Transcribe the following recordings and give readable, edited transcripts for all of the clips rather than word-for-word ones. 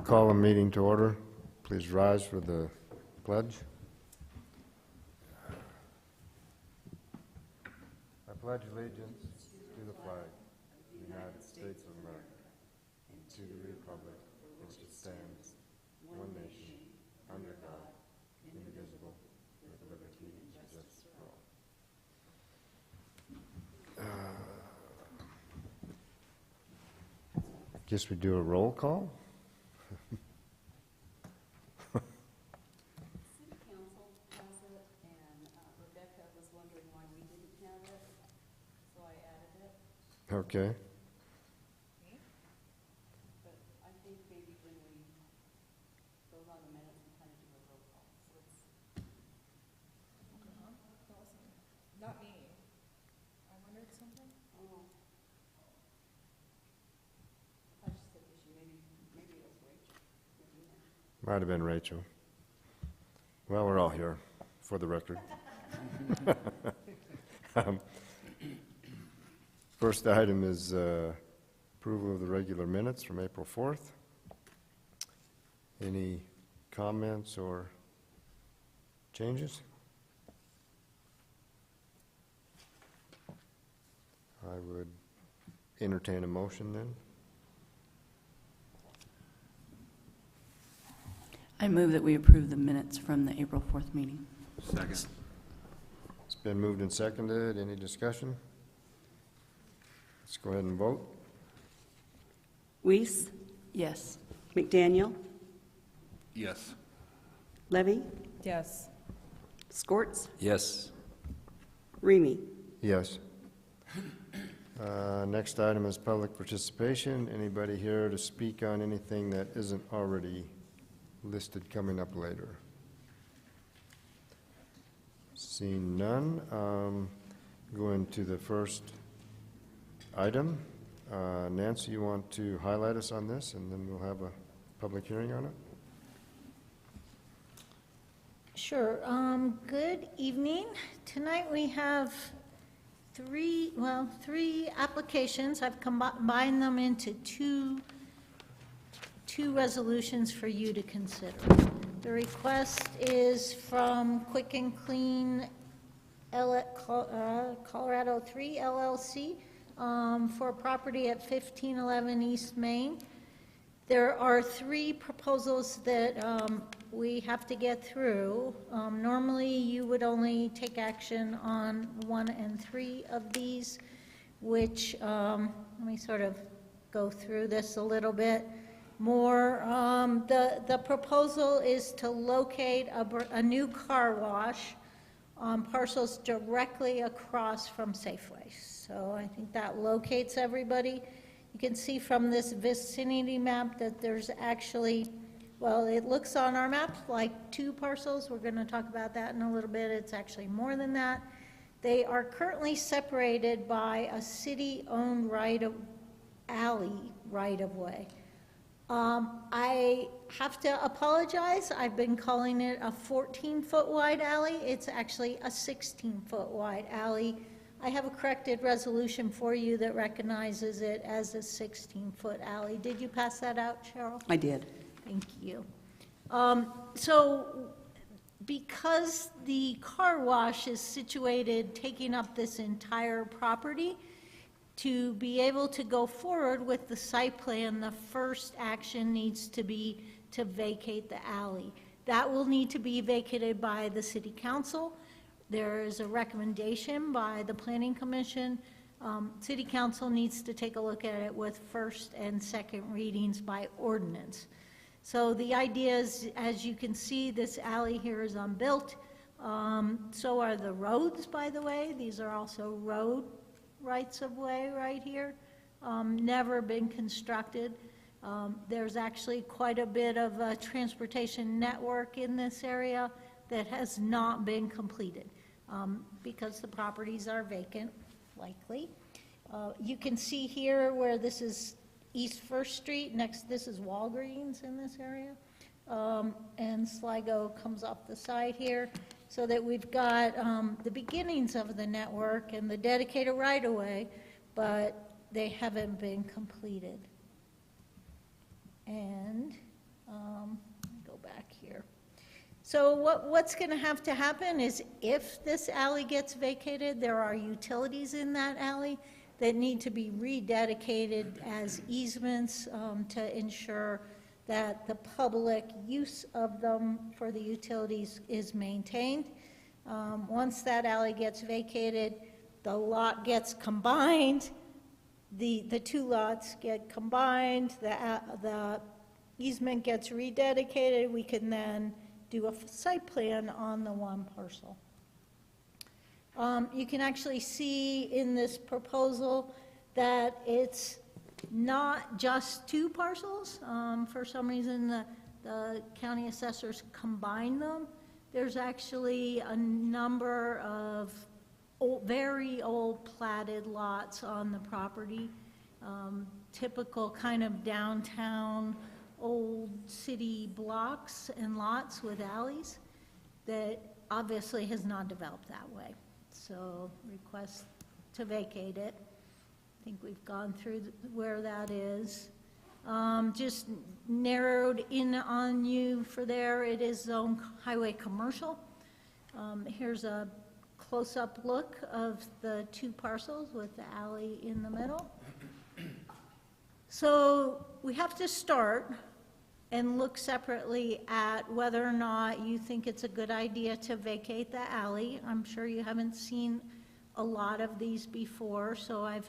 Call a meeting to order. Please rise for the pledge. I pledge allegiance to the flag of the United States of America and to the republic for which it stands, one nation, under God, indivisible, with liberty and justice for all. Guess we do a roll call. City Council has it, and Rebecca was wondering why we didn't have it, so I added it. Okay. But I think maybe when we vote on the minutes, we kind of do a roll call, so it's, Not me. I wondered something. oh. I just said issue, maybe it was Rachel. Medina. Might have been Rachel. Well, we're all here, for the record. First item is approval of the regular minutes from April 4th. Any comments or changes? I would entertain a motion then. I move that we approve the minutes from the April 4th meeting. Second. It's been moved and seconded. Any discussion? Let's go ahead and vote. Weiss, Yes. McDaniel, Yes. Levy, Yes. Scorts, Yes. Remy. Yes. Next item is public participation. Anybody here to speak on anything that isn't already listed coming up later? Seeing none, going to the first item. Nancy, you want to highlight us on this, and then we'll have a public hearing on it? Sure. Good evening. Tonight we have three applications. I've combined them into two resolutions for you to consider. The request is from Quick and Clean Colorado 3 LLC for a property at 1511 East Main. There are three proposals that we have to get through. Normally, you would only take action on 1 and 3 of these, which, let me sort of go through this a little bit more. The proposal is to locate a new car wash on parcels directly across from Safeway. So I think that locates everybody. You can see from this vicinity map that there's actually, well, it looks on our map like 2 parcels. We're going to talk about that in a little bit. It's actually more than that. They are currently separated by a city-owned alley right-of-way. I have to apologize. I've been calling it a 14-foot wide alley. It's actually a 16-foot wide alley. I have a corrected resolution for you that recognizes it as a 16-foot alley. Did you pass that out, Cheryl? I did. Thank you. So because the car wash is situated, taking up this entire property, to be able to go forward with the site plan, the first action needs to be to vacate the alley. That will need to be vacated by the city council. There is a recommendation by the planning commission. City council needs to take a look at it with first and second readings by ordinance. So the idea is, as you can see, this alley here is unbuilt. So are the roads, by the way. These are also road rights of way right here. Never been constructed. There's actually quite a bit of a transportation network in this area that has not been completed because the properties are vacant, likely. You can see here where this is East First Street. Next, this is Walgreens in this area. And Sligo comes off the side here, so that we've got the beginnings of the network and the dedicated right-of-way, but they haven't been completed. And Let me go back here. So what's going to happen is if this alley gets vacated, there are utilities in that alley that need to be rededicated as easements to ensure that the public use of them for the utilities is maintained. Once that alley gets vacated, the lot gets combined, the two lots get combined, the easement gets rededicated, we can then do a site plan on the one parcel. You can actually see in this proposal that it's not just two parcels. For some reason, the county assessors combined them. There's actually a number of very old platted lots on the property, typical kind of downtown old city blocks and lots with alleys that obviously has not developed that way. So request to vacate it. I think we've gone through where that is. Just narrowed in on you for there, it is zone highway commercial. Here's a close-up look of the two parcels with the alley in the middle. So we have to start and look separately at whether or not you think it's a good idea to vacate the alley. I'm sure you haven't seen a lot of these before, so I've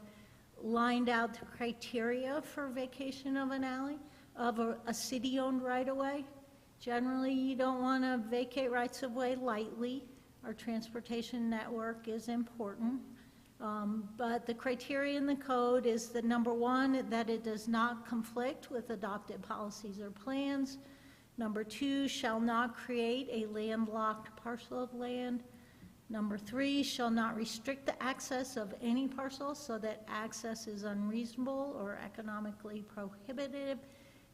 lined out the criteria for vacation of an alley, of a city-owned right-of-way. Generally, you don't want to vacate rights-of-way lightly. Our transportation network is important. But the criteria in the code is that number one, that it does not conflict with adopted policies or plans. Number two, shall not create a landlocked parcel of land. Number three, shall not restrict the access of any parcel so that access is unreasonable or economically prohibitive.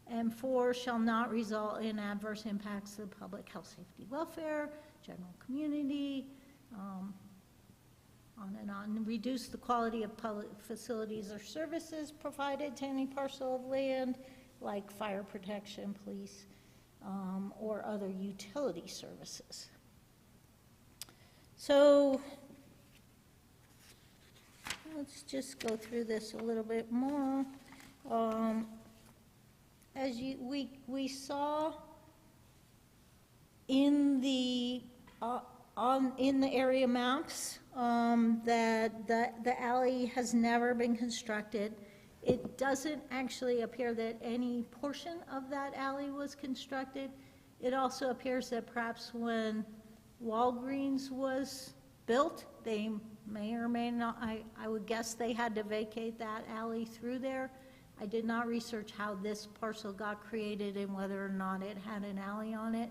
And four, shall not result in adverse impacts to the public health, safety, welfare, general community, on and on. Reduce the quality of public facilities or services provided to any parcel of land, like fire protection, police, or other utility services. So let's just go through this a little bit more. As we saw in the area maps, that the alley has never been constructed. It doesn't actually appear that any portion of that alley was constructed. It also appears that perhaps when Walgreens was built, they may or may not, I would guess they had to vacate that alley through there. I did not research how this parcel got created and whether or not it had an alley on it.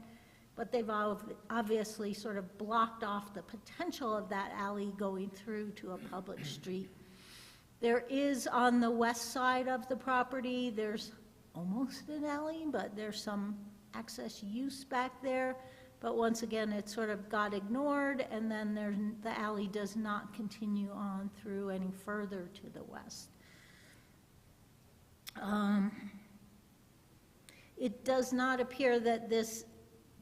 But they've obviously sort of blocked off the potential of that alley going through to a public street. There is on the west side of the property, there's almost an alley, but there's some access use back there. But once again, it sort of got ignored, and then the alley does not continue on through any further to the west. It does not appear that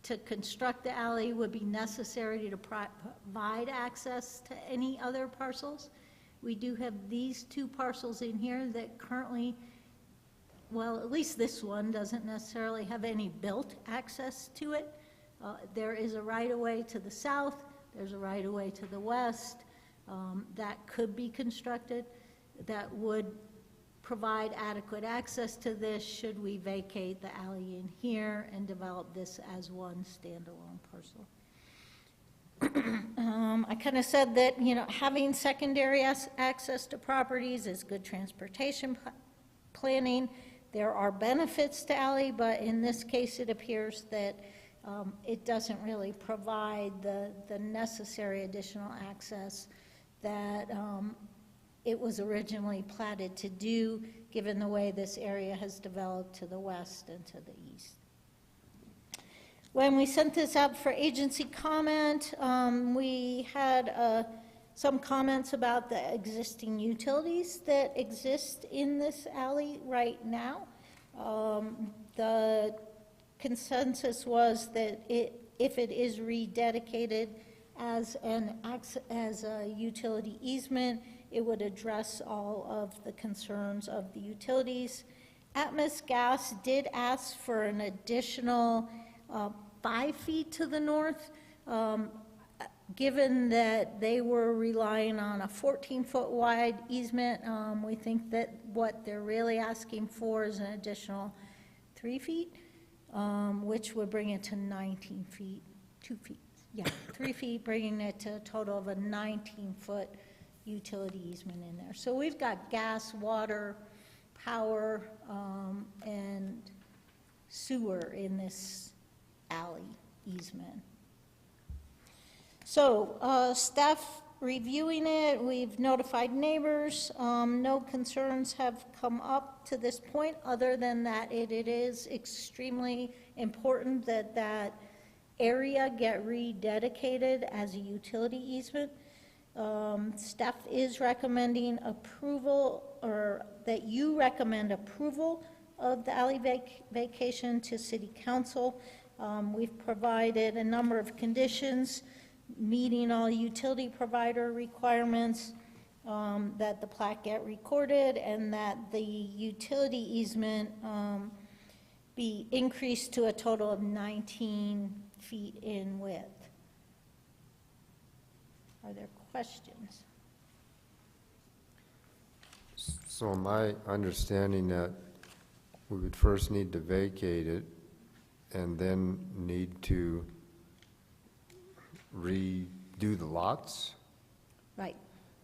to construct the alley would be necessary to provide access to any other parcels. We do have these two parcels in here that currently, well, at least this one doesn't necessarily have any built access to it. There is a right-of-way to the south, there's a right-of-way to the west that could be constructed that would provide adequate access to this should we vacate the alley in here and develop this as one standalone parcel. I kind of said that, you know, having secondary access to properties is good transportation planning. There are benefits to alley, but in this case it appears that it doesn't really provide the necessary additional access that it was originally platted to do, given the way this area has developed to the west and to the east. When we sent this out for agency comment, we had some comments about the existing utilities that exist in this alley right now. The consensus was that if it is rededicated as a utility easement, it would address all of the concerns of the utilities. Atmos Gas did ask for an additional 5 feet to the north, given that they were relying on a 14-foot wide easement. We think that what they're really asking for is an additional 3 feet, which would bring it to 19 feet, 2 feet, yeah, 3 feet, bringing it to a total of a 19-foot utility easement in there. So we've got gas, water, power, and sewer in this alley easement. So staff reviewing it, we've notified neighbors. No concerns have come up to this point, other than that it is extremely important that that area get rededicated as a utility easement. Staff is recommending approval, or that you recommend approval of the alley vacation to City Council. We've provided a number of conditions, meeting all utility provider requirements, that the plat get recorded, and that the utility easement be increased to a total of 19 feet in width. Are there questions? So my understanding that we would first need to vacate it and then need to redo the lots? Right.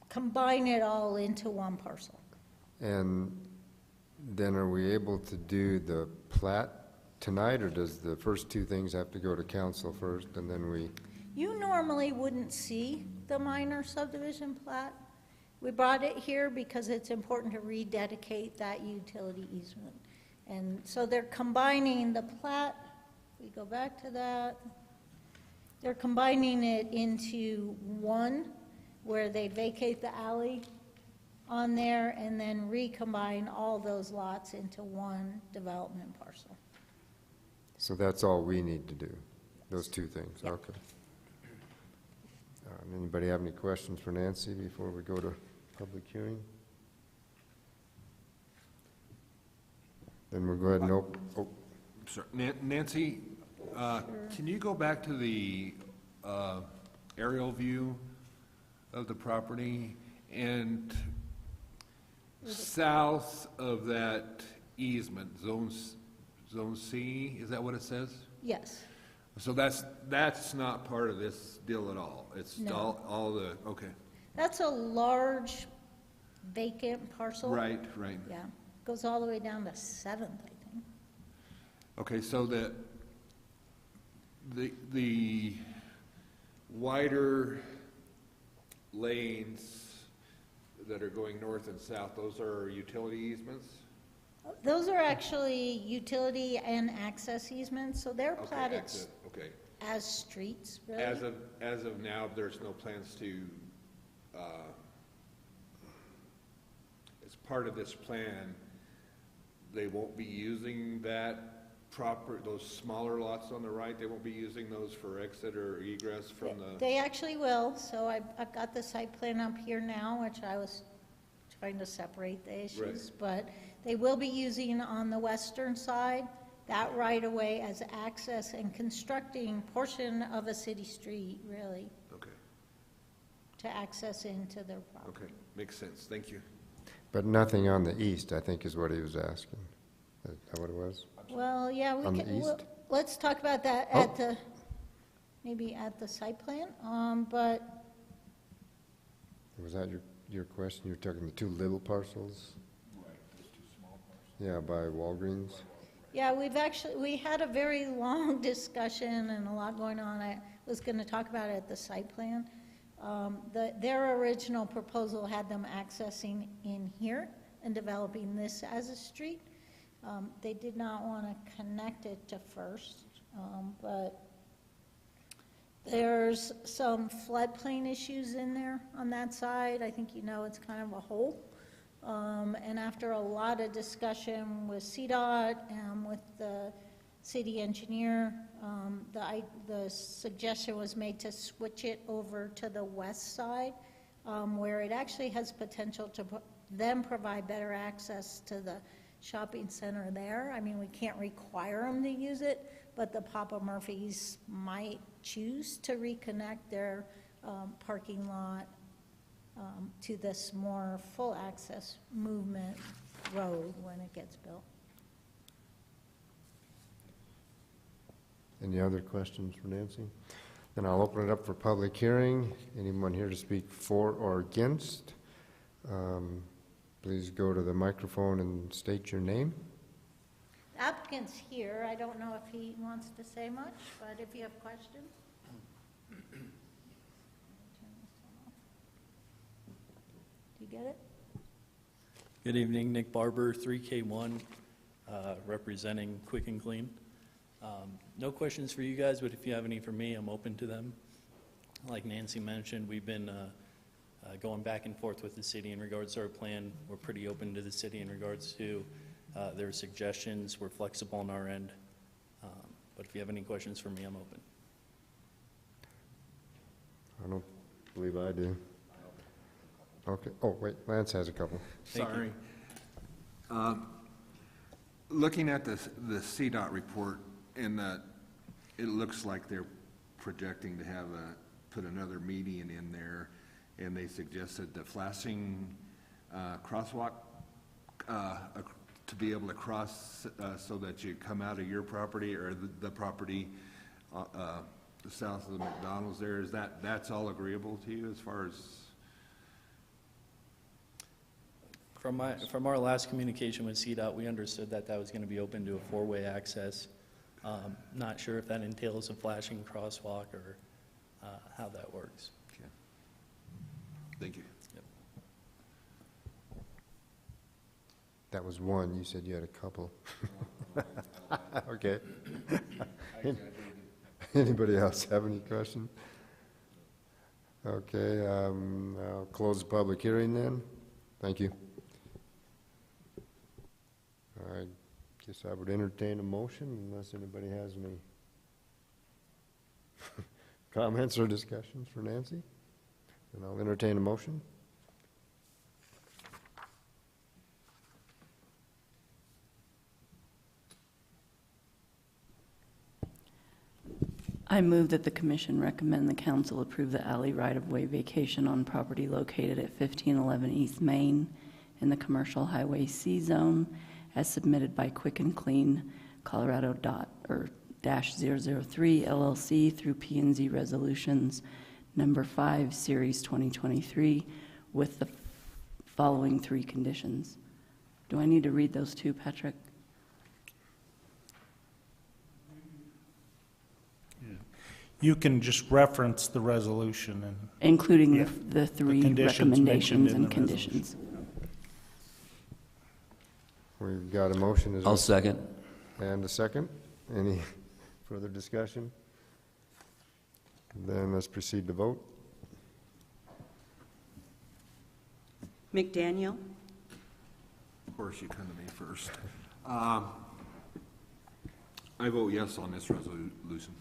Combine it all into one parcel. And then are we able to do the plat tonight, or does the first two things have to go to council first and then we? You normally wouldn't see the minor subdivision plat. We brought it here because it's important to rededicate that utility easement. And so they're combining the plat, we go back to that, they're combining it into one, where they vacate the alley on there and then recombine all those lots into one development parcel. So that's all we need to do, those two things? Yep. Okay. Anybody have any questions for Nancy before we go to public hearing? Then we'll go ahead and open. Oh, Sorry, Nancy, can you go back to the aerial view of the property? And south of that easement, zone C, is that what it says? Yes. So that's not part of this deal at all? It's No. all the, okay. That's a large vacant parcel. Right. Yeah, goes all the way down to 7th, I think. Okay, so the wider lanes that are going north and south, those are utility easements? Those are actually utility and access easements, so they're Okay, platted access, okay. as streets, really. As of now, there's no plans to, as part of this plan, they won't be using that those smaller lots on the right, they won't be using those for exit or egress from the? They actually will, so I've got the site plan up here now, which I was trying to separate the issues. But they will be using on the western side, that right-of-way as access and constructing portion of a city street, really, Okay, to access into their property. okay, makes sense, thank you. but nothing on the east, I think is what he was asking. Is that what it was? Well, yeah, we On the can, east? let's talk about that Oh. at the, maybe at the site plan, but Was that your question? You're talking the two little parcels? Right, those two small parcels. Yeah, by Walgreens? yeah, we had a very long discussion and a lot going on. I was going to talk about it at the site plan. Their original proposal had them accessing in here and developing this as a street. They did not want to connect it to First, but there's some floodplain issues in there on that side. I think you know it's kind of a hole. And after a lot of discussion with CDOT and with the city engineer. The suggestion was made to switch it over to the west side, where it actually has potential to then provide better access to the shopping center there. I mean, we can't require them to use it, but the Papa Murphy's might choose to reconnect their parking lot to this more full access movement road when it gets built. Any other questions for Nancy? Then I'll open it up for public hearing. Anyone here to speak for or against? Please go to the microphone and state your name. The applicant's here. I don't know if he wants to say much, but if you have questions. Do you get it? Good evening, Nick Barber, 3K1, representing Quick and Clean. No questions for you guys, but if you have any for me, I'm open to them. Like Nancy mentioned, we've been going back and forth with the city in regards to our plan. We're pretty open to the city in regards to their suggestions. We're flexible on our end. But if you have any questions for me, I'm open. I don't believe I do. Okay, oh, wait, Lance has a couple. Thank you. Sorry. Looking at the CDOT report, and it looks like they're projecting to have put another median in there, and they suggested the flashing crosswalk to be able to cross so that you come out of your property or the property south of the McDonald's there. Is that's all agreeable to you as far as? From our last communication with CDOT, we understood that that was going to be open to a four-way access. Not sure if that entails a flashing crosswalk or how that works. Okay. Thank you. Yep. That was one, you said you had a couple. Okay. Anybody else have any questions? Okay, I'll close the public hearing then. Thank you. I guess I would entertain a motion unless anybody has any comments or discussions for Nancy. And I'll entertain a motion. I move that the commission recommend the council approve the alley right-of-way vacation on property located at 1511 East Main in the Commercial Highway C Zone as submitted by Quick and Clean Colorado -003 LLC through P&Z Resolutions Number 5, Series 2023, with the following three conditions. Do I need to read those two, Patrick? You can just reference the resolution and Including Yeah. the three conditions mentioned recommendations in and the conditions. We've got a motion. I'll second. And a second. Any further discussion? Then let's proceed to vote. McDaniel, Of course, you come to me first. I vote yes on this resolution.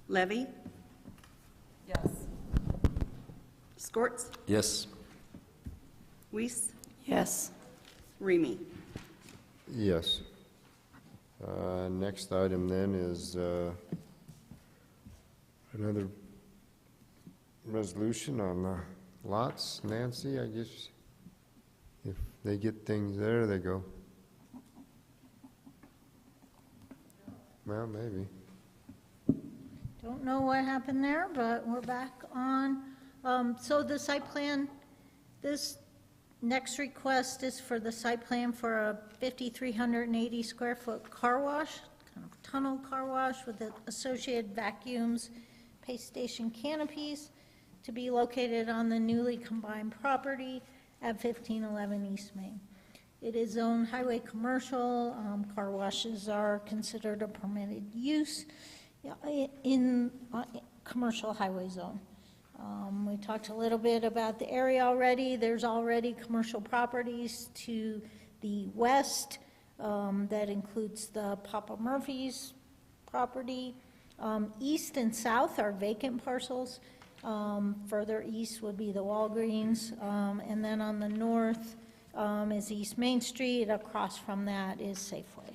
Levy, Yes. Scorts, Yes. Weiss, Yes. Remy. Yes. Next item then is another resolution on the lots. Nancy, I guess if they get things there, they go. Well, maybe. Don't know what happened there, but we're back on. So the site plan, this next request is for the site plan for a 5,380 square foot car wash, kind of tunnel car wash with the associated vacuums, paste station canopies to be located on the newly combined property at 1511 East Main. It is zoned highway commercial. Car washes are considered a permitted use in commercial highway zone. We talked a little bit about the area already. There's already commercial properties to the west that includes the Papa Murphy's property. East and south are vacant parcels. Further east would be the Walgreens, and then on the north is East Main Street. Across from that is Safeway.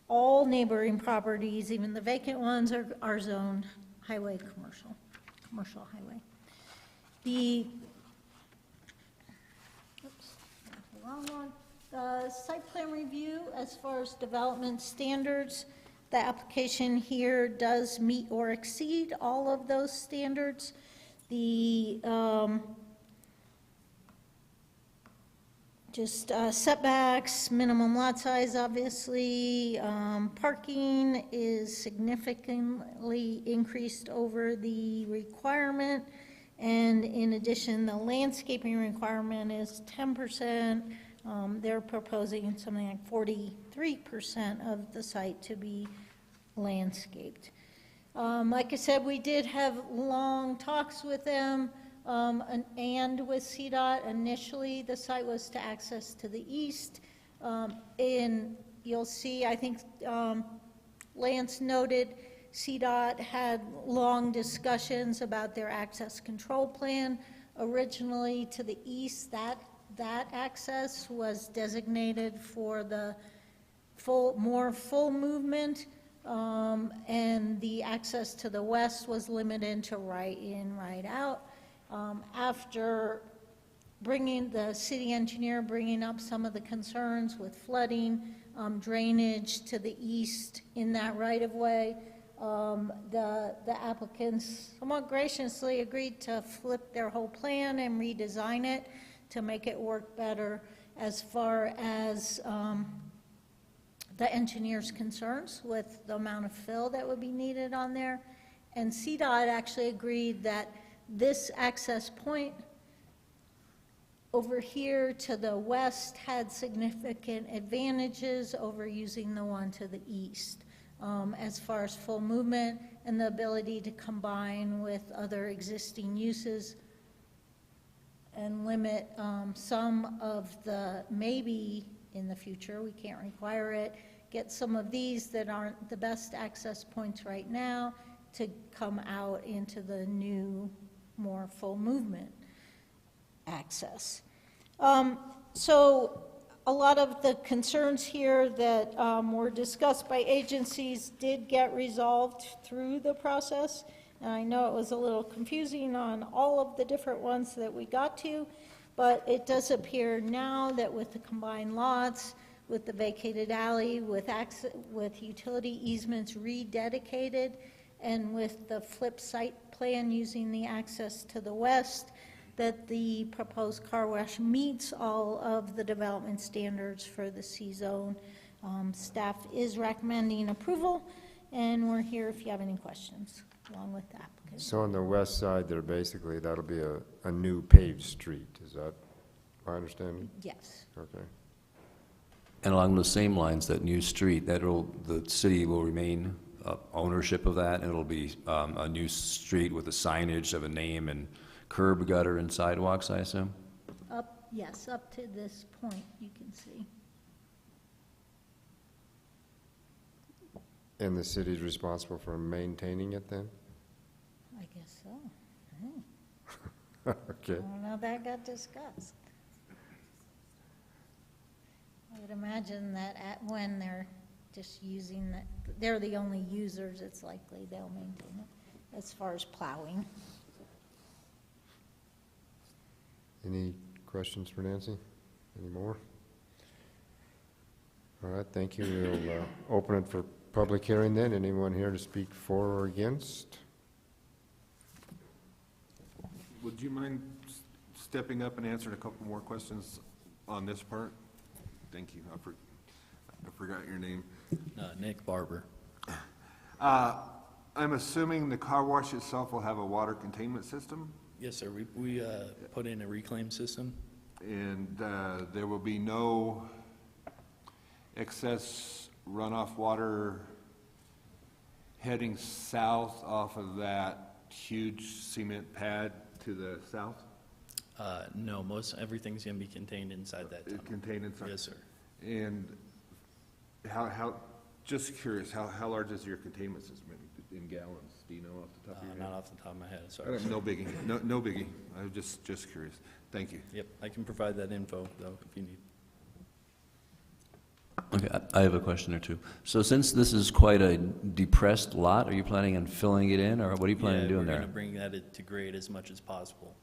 All neighboring properties, even the vacant ones, are zoned highway commercial highway. The wrong one. The site plan review, as far as development standards, the application here does meet or exceed all of those standards. The setbacks, minimum lot size, obviously, parking is significantly increased over the requirement. And in addition, the landscaping requirement is 10%. They're proposing something like 43% of the site to be landscaped. Like I said, we did have long talks with them and with CDOT. Initially, the site was to access to the east. And you'll see, I think Lance noted, CDOT had long discussions about their access control plan. Originally to the east, that access was designated for the more full movement, and the access to the west was limited to right in, right out. After bringing the city engineer bringing up some of the concerns with flooding, drainage to the east in that right of way, the applicants somewhat graciously agreed to flip their whole plan and redesign it to make it work better as far as the engineer's concerns with the amount of fill that would be needed on there. And CDOT actually agreed that this access point over here to the west had significant advantages over using the one to the east. As far as full movement and the ability to combine with other existing uses and limit some of the, maybe in the future, we can't require it, get some of these that aren't the best access points right now to come out into the new, more full movement access. So a lot of the concerns here that were discussed by agencies did get resolved through the process. And I know it was a little confusing on all of the different ones that we got to, but it does appear now that with the combined lots, with the vacated alley, with utility easements rededicated, and with the flip site plan using the access to the west, that the proposed car wash meets all of the development standards for the C-zone. Staff is recommending approval, and we're here if you have any questions, along with the applicant. So on the west side there, basically, that'll be a new paved street, is that my understanding? Yes. Okay. And along the same lines, that new street, the city will remain ownership of that, and it'll be a new street with a signage of a name and curb, gutter, and sidewalks, I assume? Yes, up to this point, you can see. And the city's responsible for maintaining it then? I guess so. Okay. I don't know if that got discussed. I would imagine that when they're just using that, they're the only users, it's likely they'll maintain it as far as plowing. Any questions for Nancy? Any more? All right, thank you. We'll open it for public hearing then. Anyone here to speak for or against? Would you mind stepping up and answering a couple more questions on this part? Thank you. I forgot your name. Nick Barber. I'm assuming the car wash itself will have a water containment system? Yes, sir. We put in a reclaim system. And there will be no excess runoff water heading south off of that huge cement pad to the south? No, everything's going to be contained inside that tunnel. Contained inside? Yes, sir. And how Just curious, how large is your containment system in gallons? Do you know off the top of your head? Not off the top of my head, sorry. No biggie, no biggie. I was just curious. Thank you. Yep, I can provide that info, though, if you need. Okay, I have a question or two. So since this is quite a depressed lot, are you planning on filling it in, or what are you planning on doing Yeah, we're there? going to bring that to grade as much as possible.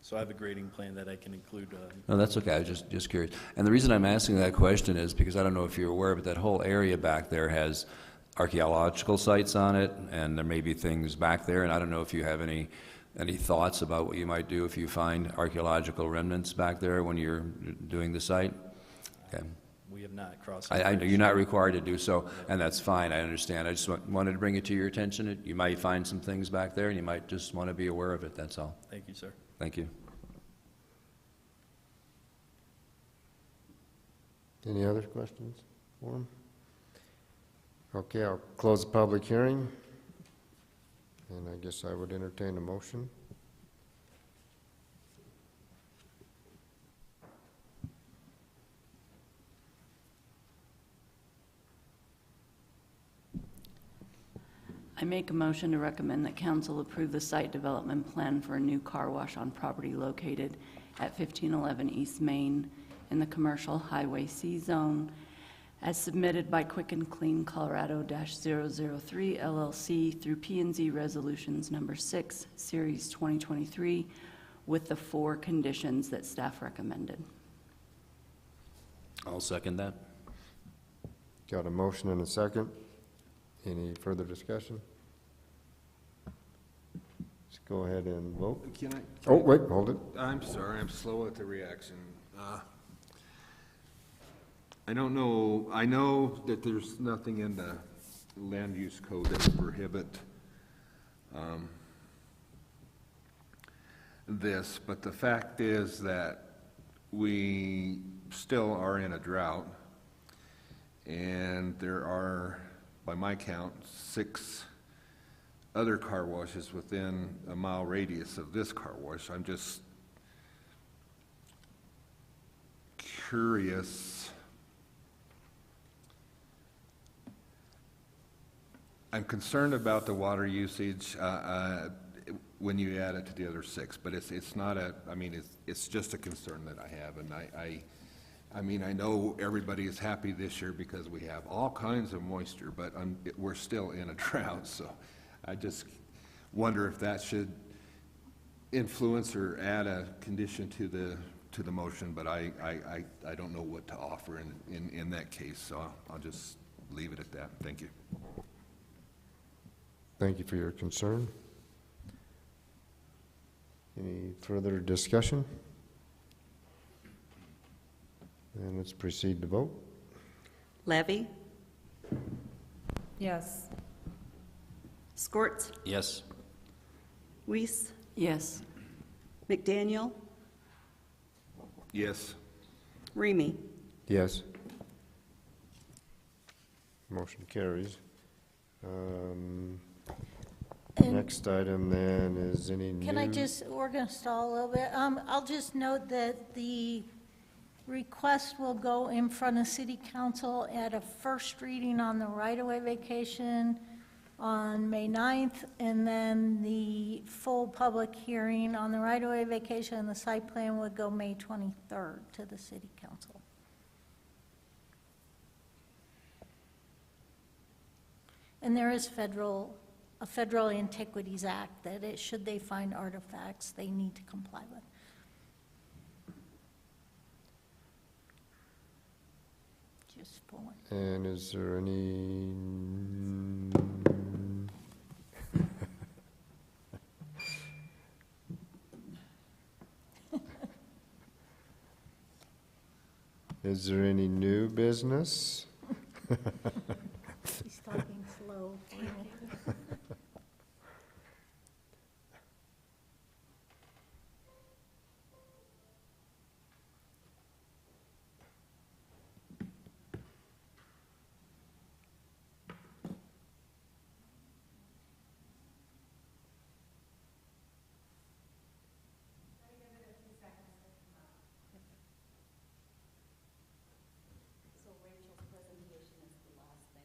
So I have a grading plan that I can include. No, that's okay, I was just curious. And the reason I'm asking that question is because I don't know if you're aware, but that whole area back there has archaeological sites on it, and there may be things back there, and I don't know if you have any thoughts about what you might do if you find archaeological remnants back there when you're doing the site? Okay. We have not crossed. I know you're not required to do so, and that's fine, I understand. I just wanted to bring it to your attention. You might find some things back there, and you might just want to be aware of it, that's all. Thank you, sir. Thank you. Any other questions for him? Okay, I'll close the public hearing, and I guess I would entertain a motion. I make a motion to recommend that council approve the site development plan for a new car wash on property located at 1511 East Main in the Commercial Highway C Zone, as submitted by Quick and Clean Colorado-003 LLC through P&Z Resolutions Number 6, Series 2023, with the 4 conditions that staff recommended. I'll second that. Got a motion and a second. Any further discussion? Let's go ahead and vote. Can I? Oh, wait, hold it. I'm sorry, I'm slow at the reaction. I don't know, I know that there's nothing in the land use code that would prohibit this, but the fact is that we still are in a drought, and there are, by my count, 6 other car washes within a mile radius of this car wash. I'm just curious. I'm concerned about the water usage when you add it to the other 6, but it's not a, I mean, it's just a concern that I have, and I mean, I know everybody is happy this year because we have all kinds of moisture, but we're still in a drought, so I just wonder if that should influence or add a condition to the motion, but I don't know what to offer in that case, so I'll just leave it at that. Thank you. Thank you for your concern. Any further discussion? And let's proceed to vote. Levy, Yes. Scorts, Yes. Weiss, Yes. McDaniel, Yes. Remy. Yes. Motion carries. And Next item then is any new... can I just, we're going to stall a little bit. I'll just note that the request will go in front of City Council at a first reading on the right-of-way vacation on May 9th, and then the full public hearing on the right-of-way vacation and the site plan would go May 23rd to the City Council. And there is a Federal Antiquities Act that should they find artifacts, they need to comply with. Just pulling. And is there any... Is there any new business? He's talking slow for me. So Rachel's presentation is the last thing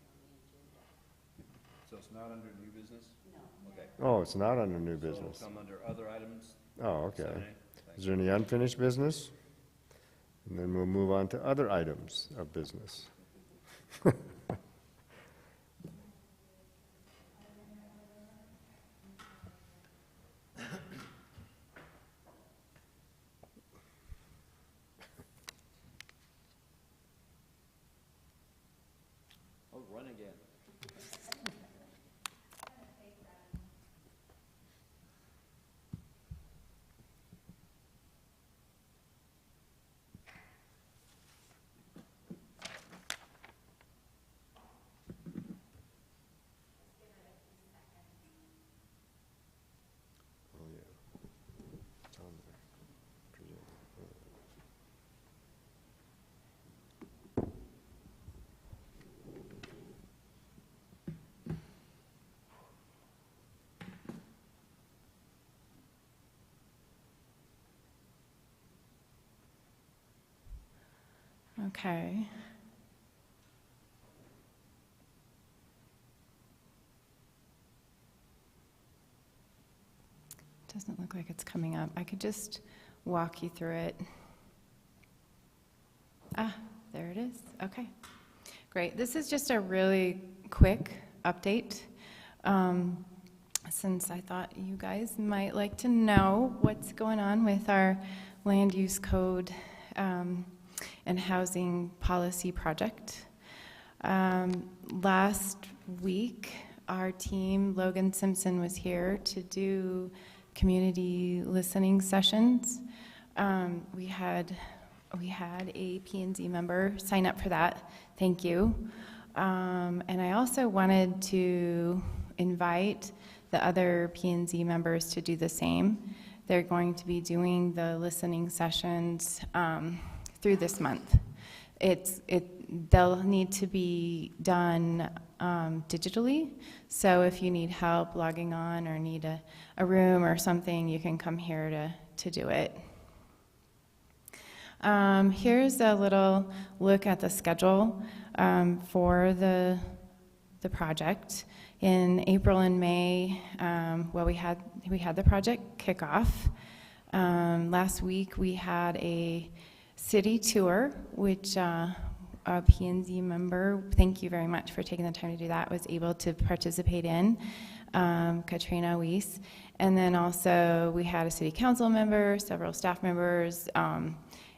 it's not under new business? No. Okay. Oh, it's not under new So it'll business. come under other items? Oh, okay. 7A? Is there any unfinished business? And then we'll move on to other items of business. Oh, run again. Oh, yeah. It's on there. Present. Okay. Doesn't look like it's coming up. I could just walk you through it. Ah, there it is. Okay. Great. This is just a really quick update. Since I thought you guys might like to know what's going on with our land use code and housing policy project. Last week, our team, Logan Simpson, was here to do community listening sessions. We had a P&Z member sign up for that. Thank you. And I also wanted to invite the other P&Z members to do the same. They're going to be doing the listening sessions through this month. They'll need to be done digitally, so if you need help logging on or need a room or something, you can come here to do it. Here's a little look at the schedule for the project. In April and May, we had the project kickoff. Last week we had a city tour, which a P&Z member, thank you very much for taking the time to do that, was able to participate in, Katrina Weiss. And then also we had a city council member, several staff members,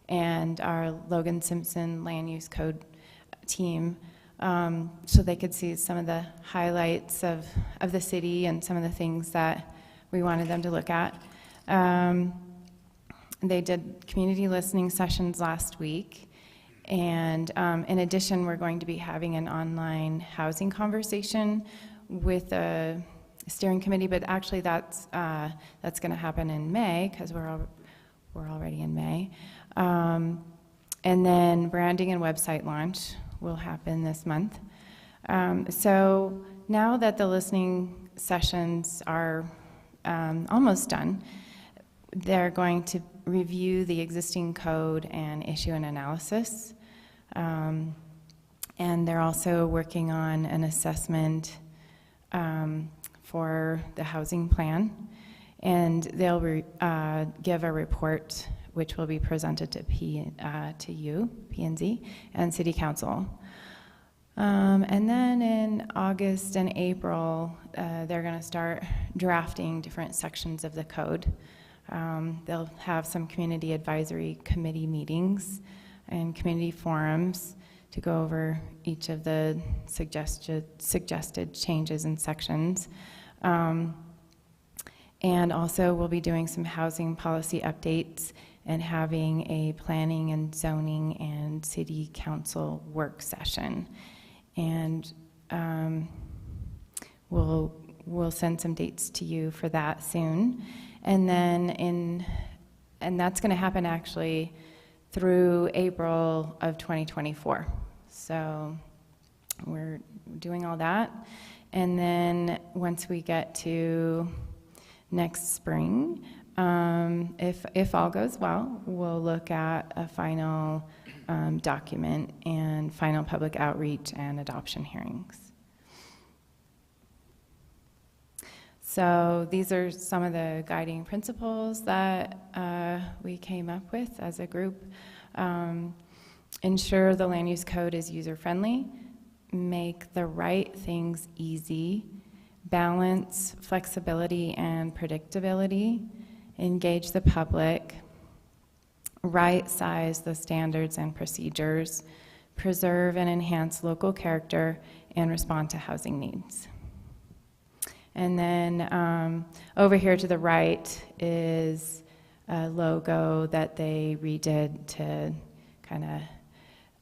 and our Logan Simpson Land Use Code team, so they could see some of the highlights of the city and some of the things that we wanted them to look at. They did community listening sessions last week, and in addition, we're going to be having an online housing conversation with a steering committee, but actually that's going to happen in May, because we're already in May. And then branding and website launch will happen this month. So now that the listening sessions are almost done, they're going to review the existing code and issue an analysis. And they're also working on an assessment for the housing plan. And they'll give a report which will be presented to you, P&Z, and City Council. And then in August and April, they're going to start drafting different sections of the code. They'll have some community advisory committee meetings and community forums to go over each of the suggested changes and sections. And also we'll be doing some housing policy updates and having a planning and zoning and city council work session. And we'll send some dates to you for that soon. And then and that's going to happen actually through April of 2024. So we're doing all that. And then once we get to next spring, if all goes well, we'll look at a final document and final public outreach and adoption hearings. So these are some of the guiding principles that we came up with as a group. Ensure the land use code is user-friendly, make the right things easy, balance flexibility and predictability, engage the public, right-size the standards and procedures, preserve and enhance local character, and respond to housing needs. And then over here to the right is a logo that they redid to kind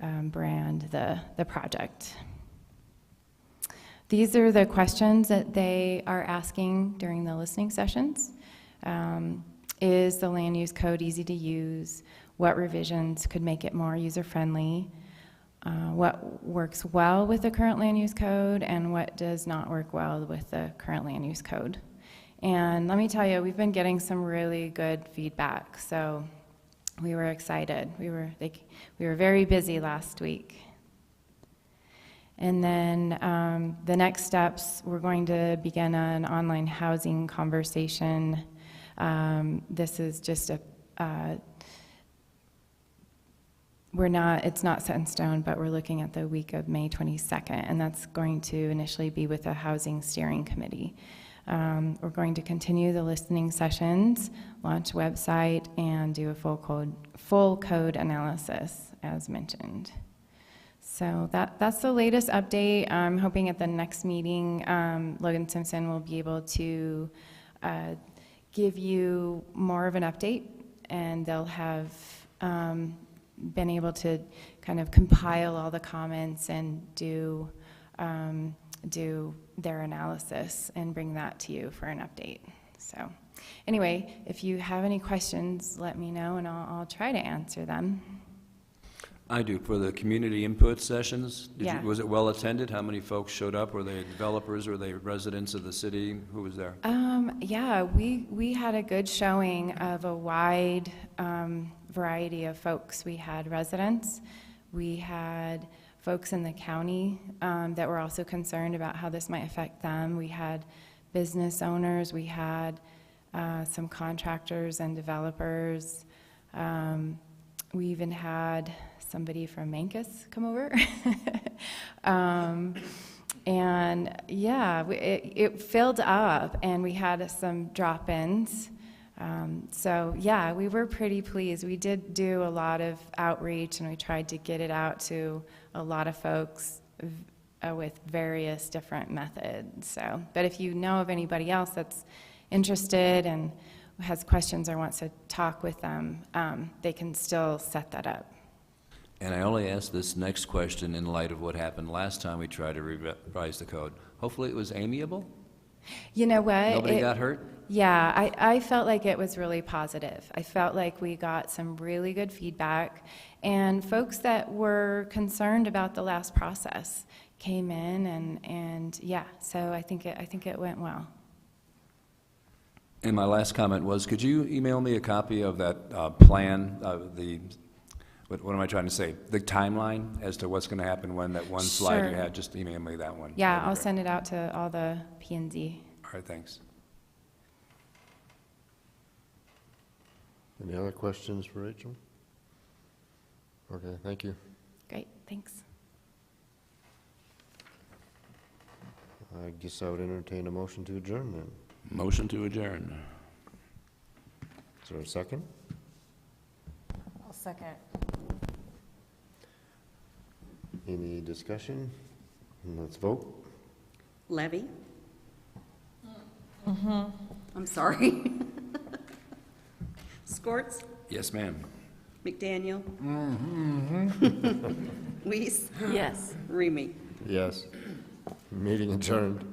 of brand the project. These are the questions that they are asking during the listening sessions. Is the land use code easy to use? What revisions could make it more user-friendly? What works well with the current land use code and what does not work well with the current land use code? And let me tell you, we've been getting some really good feedback, so we were excited. We were very busy last week. And then the next steps, we're going to begin an online housing conversation. This is just it's not set in stone, but we're looking at the week of May 22nd, and that's going to initially be with a housing steering committee. We're going to continue the listening sessions, launch a website, and do a full code analysis, as mentioned. So that's the latest update. I'm hoping at the next meeting, Logan Simpson will be able to give you more of an update, and they'll have been able to kind of compile all the comments and do their analysis and bring that to you for an update. So anyway, if you have any questions, let me know and I'll try to answer them. I do. For the community input sessions, Yeah. Was it well attended? How many folks showed up? Were they developers? Were they residents of the city? Who was there? Yeah, we had a good showing of a wide variety of folks. We had residents, we had folks in the county that were also concerned about how this might affect them. We had business owners, we had some contractors and developers. We even had somebody from Mancus come over. And yeah, it filled up and we had some drop-ins. So yeah, we were pretty pleased. We did do a lot of outreach and we tried to get it out to a lot of folks with various different methods. So, but if you know of anybody else that's interested and has questions or wants to talk with them, they can still set that up. And I only asked this next question in light of what happened last time we tried to revise the code. Hopefully it was amiable? You know what? Nobody got hurt? Yeah, I felt like it was really positive. I felt like we got some really good feedback, and folks that were concerned about the last process came in, and yeah, so I think it went well. And my last comment was, could you email me a copy of that plan, what am I trying to say? The timeline as to what's going to happen when that one slide you Sure. had, just email me that one. Yeah, That'd be I'll great. send it out to all the P&Z. All right, thanks. Any other questions for Rachel? Okay, thank you. Great, thanks. I guess I would entertain a motion to adjourn then. Motion to adjourn. Is there a second? I'll second. Any discussion? Let's vote. Levy? I'm sorry. Scorts? Yes, ma'am. McDaniel? Weiss? Yes. Remy? Yes. Meeting adjourned.